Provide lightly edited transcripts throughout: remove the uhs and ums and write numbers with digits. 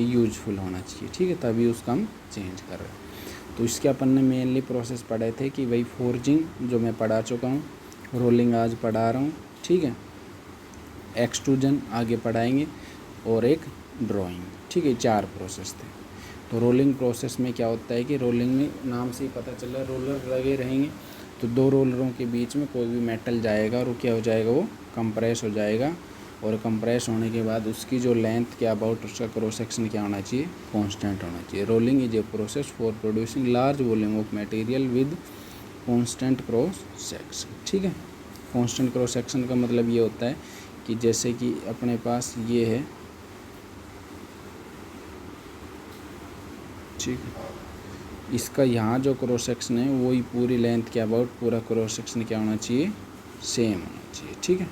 Useful होना चाहिए, ठीक है, तभी उसका हम चेंज कर रहे हैं। तो इसके अपन ने मेनली प्रोसेस पढ़े थे कि वही फोर्जिंग जो मैं पढ़ा चुका हूँ, रोलिंग आज पढ़ा रहा हूँ, ठीक है, एक्सट्रूजन आगे पढ़ाएंगे और एक ड्राइंग, ठीक है, 4 प्रोसेस थे। तो रोलिंग प्रोसेस में क्या होता है कि रोलिंग में नाम से ही पता चला रोलर लगे रहेंगे, तो 2 रोलरों के बीच में कोई भी मेटल जाएगा और वो क्या हो जाएगा, वो कंप्रेस हो जाएगा, और कंप्रेस होने के बाद उसकी जो लेंथ के अबाउट उसका क्रॉस सेक्शन क्या होना चाहिए, कांस्टेंट होना चाहिए। Rolling is a process for producing large volume of material with constant cross section, ठीक है। कांस्टेंट क्रॉस सेक्शन का मतलब ये होता है कि जैसे कि अपने पास ये है, ठीक है, इसका यहाँ जो क्रॉस सेक्शन है वही पूरी लेंथ के अबाउट पूरा क्रॉस सेक्शन क्या होना चाहिए, सेम होना चाहिए, ठीक है।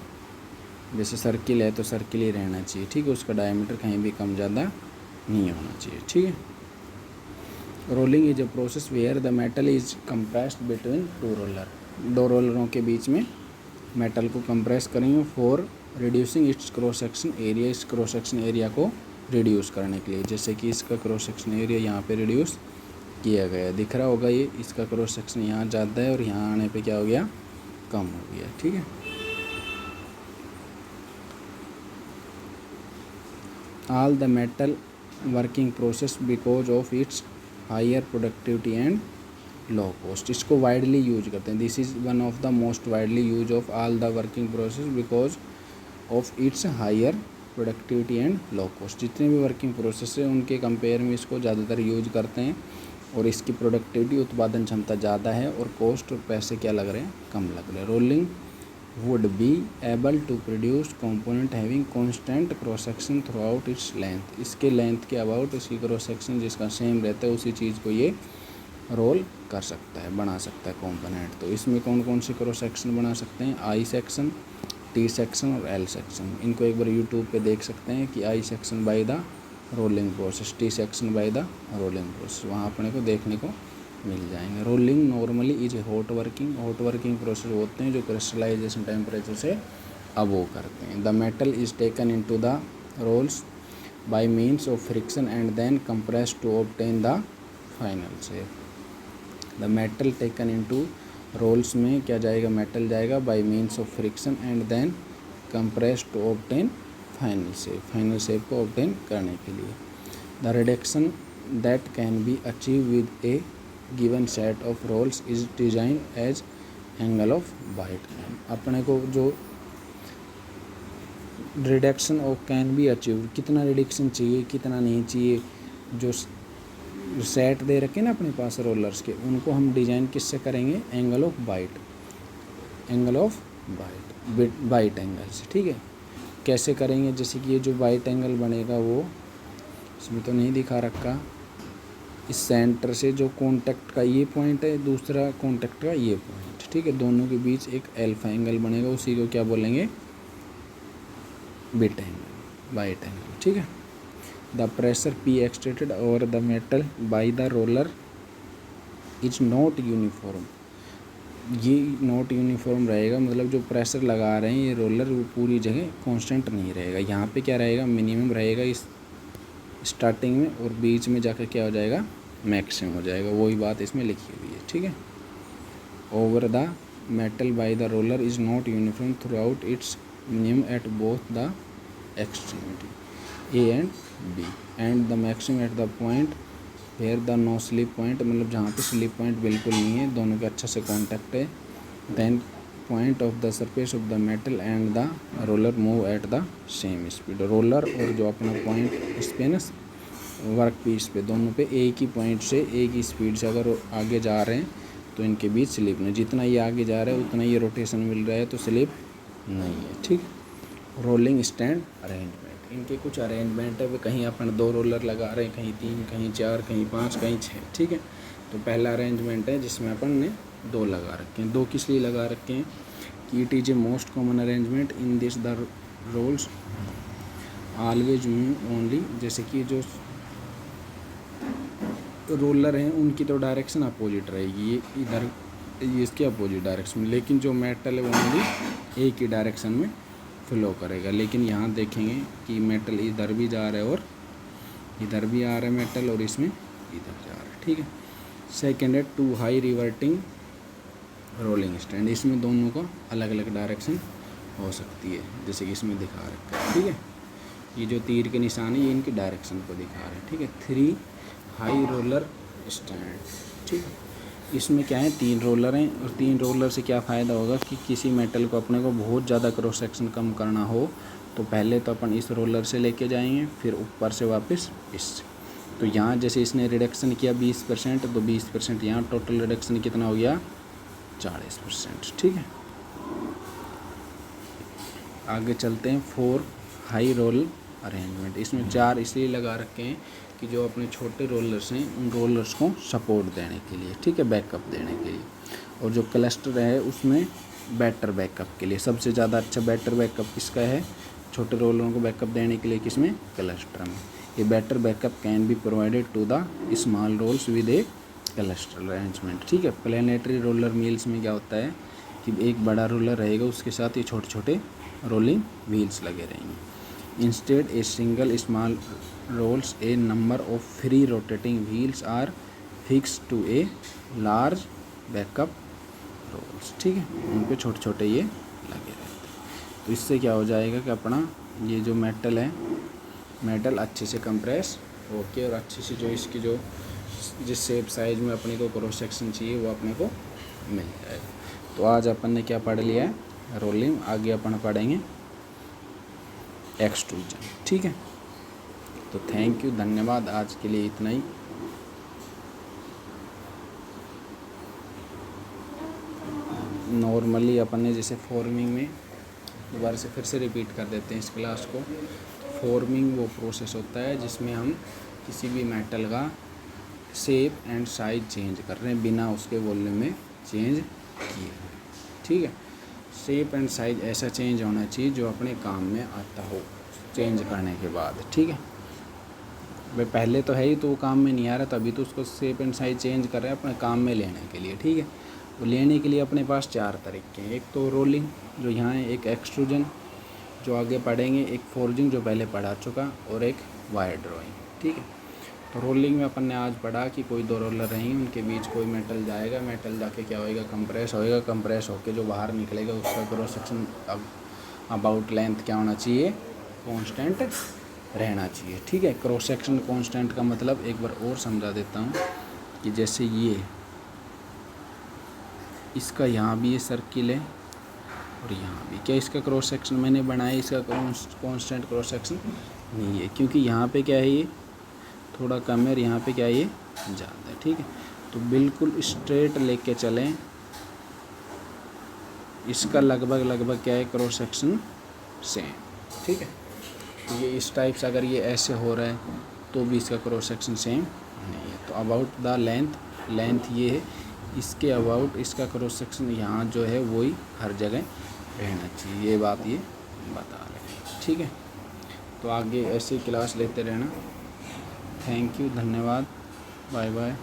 जैसे सर्किल है तो सर्किल ही रहना चाहिए, ठीक है, उसका डायमीटर कहीं भी कम ज़्यादा नहीं होना चाहिए, ठीक है। Rolling is a process where the metal is compressed between 2 roller, 2 रोलरों के बीच में मेटल को कंप्रेस करेंगे for reducing its cross section area, इस क्रॉस सेक्शन एरिया को रिड्यूस करने के लिए। जैसे कि इसका क्रॉस सेक्शन एरिया यहाँ पे रिड्यूस किया गया, दिख रहा होगा ये, इसका क्रॉस सेक्शन यहाँ ज़्यादा है और यहाँ आने पे क्या हो गया, कम हो गया, ठीक है। All the metal working process because of its higher productivity and low cost, इसको widely यूज करते हैं। This is one of the most widely used of all the working process because of its higher productivity and low cost, जितने भी working process है उनके compare में इसको ज़्यादातर यूज करते हैं, और इसकी प्रोडक्टिविटी उत्पादन क्षमता ज़्यादा है और कॉस्ट और पैसे क्या लग रहे हैं, कम लग रहे हैं। Rolling would be able to produce component having constant cross section throughout its length, इसके लेंथ के अबाउट इसकी क्रॉस सेक्शन जिसका सेम रहता है उसी चीज़ को ये रोल कर सकता है, बना सकता है कंपोनेंट। तो इसमें कौन कौन से क्रॉस सेक्शन बना सकते हैं, आई सेक्शन, टी सेक्शन और एल सेक्शन। इनको एक बार यूट्यूब पे देख सकते हैं कि I section by the rolling process, T section by the rolling process, वहाँ अपने को देखने को मिल जाएंगे। Rolling normally is a hot working process होते हैं जो क्रिस्टलाइजेशन टेम्परेचर से अबोव करते हैं। The metal is taken into the rolls by means of friction and then compressed to obtain the final shape. The metal taken into rolls में क्या जाएगा, metal जाएगा by means of friction and then compressed to obtain final shape को obtain करने के लिए। The reduction that can be achieve with a given set of rolls is design as angle of bite. अपने को जो reduction of can be achieve, कितना reduction चाहिए कितना नहीं चाहिए, जो सेट दे रखे ना अपने पास रोलर्स के, उनको हम डिज़ाइन किससे करेंगे, angle of bite, angle of bite angle से, ठीक है। कैसे करेंगे, जैसे कि ये जो बाइट एंगल बनेगा वो इसमें तो नहीं दिखा रखा, इस सेंटर से जो कॉन्टैक्ट का ये पॉइंट है, दूसरा कॉन्टैक्ट का ये पॉइंट, ठीक है, दोनों के बीच एक अल्फा एंगल बनेगा, उसी को क्या बोलेंगे, बीटा एंगल, बाइट एंगल, ठीक है। The pressure P extracted over the metal by the roller is not uniform, ये नॉट यूनिफॉर्म रहेगा, मतलब जो प्रेशर लगा रहे हैं ये रोलर वो पूरी जगह कांस्टेंट नहीं रहेगा, यहाँ पे क्या रहेगा, मिनिमम रहेगा इस स्टार्टिंग में, और बीच में जाकर क्या हो जाएगा, मैक्सिमम हो जाएगा, वही बात इसमें लिखी हुई है, ठीक है। Over the metal by the roller is not uniform throughout its minimum at both the extremity A and B and the maximum at the point where the no slip point, मतलब जहाँ pay slip point बिल्कुल नहीं है, दोनों के अच्छा से contact है। Then point of the surface of the metal and the roller move at the same speed, roller और जो अपना पॉइंट इस पे ना वर्क पीस पे, दोनों पे एक ही पॉइंट से एक ही स्पीड से अगर आगे जा रहे हैं तो इनके बीच स्लिप नहीं, जितना ये आगे जा रहा है उतना ये रोटेशन मिल रहा है तो स्लिप नहीं है, ठीक। रोलिंग स्टैंड अरेंजमेंट, इनके कुछ अरेंजमेंट है, कहीं अपन 2 रोलर लगा रहे हैं, कहीं 3, कहीं 4, कहीं 5, कहीं 6, ठीक है। तो पहला अरेंजमेंट है जिसमें अपन ने 2 लगा रखे हैं। 2 किस लिए लगा रखे हैं कि it is a most common arrangement in this the rolls always move only, जैसे कि जो रोलर हैं उनकी तो डायरेक्शन अपोजिट रहेगी, ये इधर ये इसके अपोजिट डायरेक्शन में, लेकिन जो मेटल है वो ओनली एक ही डायरेक्शन में फ्लो करेगा। लेकिन यहाँ देखेंगे कि मेटल इधर भी जा रहा है और इधर भी आ रहा है मेटल और इसमें इधर जा रहा है, ठीक है। सेकेंड है two high reversing rolling stand, इसमें दोनों का अलग अलग डायरेक्शन हो सकती है, जैसे कि इसमें दिखा रखा है, ठीक है। ये जो तीर के निशान है ये इनकी डायरेक्शन को दिखा रहे हैं, ठीक है। थ्री हाई रोलर स्टैंड, ठीक है। इसमें क्या है, 3 रोलर हैं और 3 रोलर से क्या फ़ायदा होगा कि किसी मेटल को अपने को बहुत ज़्यादा क्रॉस सेक्शन कम करना हो तो पहले तो अपन इस रोलर से लेके जाएंगे, फिर ऊपर से वापस इससे। तो यहाँ जैसे इसने रिडक्शन किया 20%, तो 20% यहाँ टोटल रिडक्शन कितना हो गया 40%, ठीक है। आगे चलते हैं 4 हाई रोल अरेंजमेंट। इसमें 4 इसलिए लगा रखे हैं कि जो अपने छोटे रोलर्स हैं उन रोलर्स को सपोर्ट देने के लिए, ठीक है, बैकअप देने के लिए। और जो क्लस्टर है उसमें बेटर बैकअप के लिए, सबसे ज़्यादा अच्छा बेटर बैकअप किसका है, छोटे रोलरों को बैकअप देने के लिए किसमें, क्लस्टर में। ये better backup can be provided to the small rolls with a cluster arrangement, ठीक है। प्लेनेटरी रोलर मिल्स में क्या होता है कि एक बड़ा रोलर रहेगा, उसके साथ ये छोटे छोटे रोलिंग व्हील्स लगे रहेंगे। Instead a single small rolls a number of free rotating wheels are fix to a large backup rolls, ठीक है। उन पे छोटे छोटे ये लगे रहते हैं। तो इससे क्या हो जाएगा कि अपना ये जो मेटल है, मेटल अच्छे से कंप्रेस होके और अच्छे से जो इसकी जो जिस शेप साइज में अपने को क्रॉस सेक्शन चाहिए वो अपने को मिल जाएगा। तो आज अपन ने क्या पढ़ लिया है, रोलिंग। आगे अपन पढ़ेंगे एक्सट्रूजन, ठीक है। तो थैंक यू, धन्यवाद, आज के लिए इतना ही। नॉर्मली अपन ने जैसे फॉर्मिंग में, दोबारा से फिर से रिपीट कर देते हैं इस क्लास को। फॉर्मिंग वो प्रोसेस होता है जिसमें हम किसी भी मेटल का शेप एंड साइज चेंज कर रहे हैं बिना उसके वॉल्यूम में चेंज किए, ठीक है। शेप एंड साइज ऐसा चेंज होना चाहिए जो अपने काम में आता हो चेंज करने के बाद, ठीक है। भाई पहले तो है ही तो वो काम में नहीं आ रहा, तभी तो उसको शेप एंड साइज चेंज कर रहे हैं अपने काम में लेने के लिए, ठीक है। वो लेने के लिए अपने पास 4 तरीके हैं। एक तो रोलिंग जो यहाँ है, एक एक्सट्रूजन जो आगे पढ़ेंगे, एक फोर्जिंग जो पहले पढ़ा चुका, और एक वायर ड्राइंग, ठीक है। तो रोलिंग में अपन ने आज पढ़ा कि कोई 2 रोलर रहेंगे, उनके बीच कोई मेटल जाएगा, मेटल जाके क्या होएगा, कंप्रेस होएगा, कंप्रेस होके जो बाहर निकलेगा उसका क्रॉस सेक्शन अबाउट लेंथ क्या होना चाहिए, कांस्टेंट रहना चाहिए, ठीक है। क्रॉस सेक्शन कांस्टेंट का मतलब एक बार और समझा देता हूँ कि जैसे ये इसका यहाँ भी ये सर्किल है और यहाँ भी, क्या इसका क्रॉस सेक्शन मैंने बनाया, इसका कांस्टेंट क्रॉस सेक्शन नहीं है, क्योंकि यहाँ पे क्या है ये थोड़ा कम है और यहाँ पे क्या है ये ज़्यादा है, ठीक है। तो बिल्कुल स्ट्रेट लेके चलें, इसका लगभग क्या है क्रॉस सेक्शन सेम, ठीक है। तो ये इस टाइप से अगर ये ऐसे हो रहा है तो भी इसका क्रॉस सेक्शन सेम नहीं है। तो अबाउट द लेंथ ये है, इसके अबाउट इसका क्रॉस सेक्शन यहाँ जो है वही हर जगह रहना चाहिए, ये बात ये बता रहे हैं, ठीक है। तो आगे ऐसे क्लास लेते रहना। थैंक यू, धन्यवाद, बाय बाय।